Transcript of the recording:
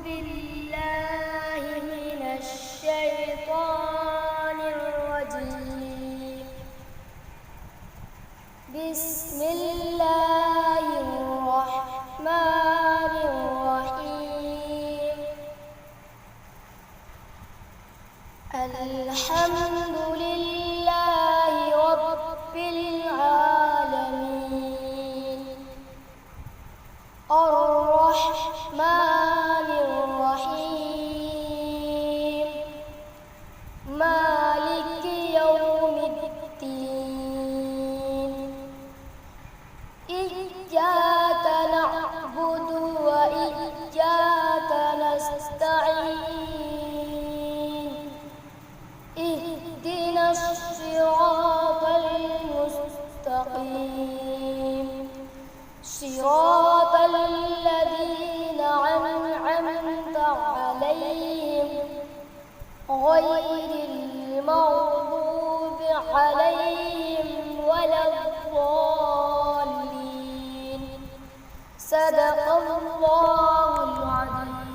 بالله من الشيطان الرجيم. بسم الله الرحمن الرحيم. الحمد لله رب العالمين. الرحمن الرحيم. مالك يوم الدين. إياك نعبد وإياك نستعين. اهدنا الصراط المستقيم. صراط الذين أنعمت عليهم غير المغضوب عليهم ولا الضالين. صدق الله العظيم.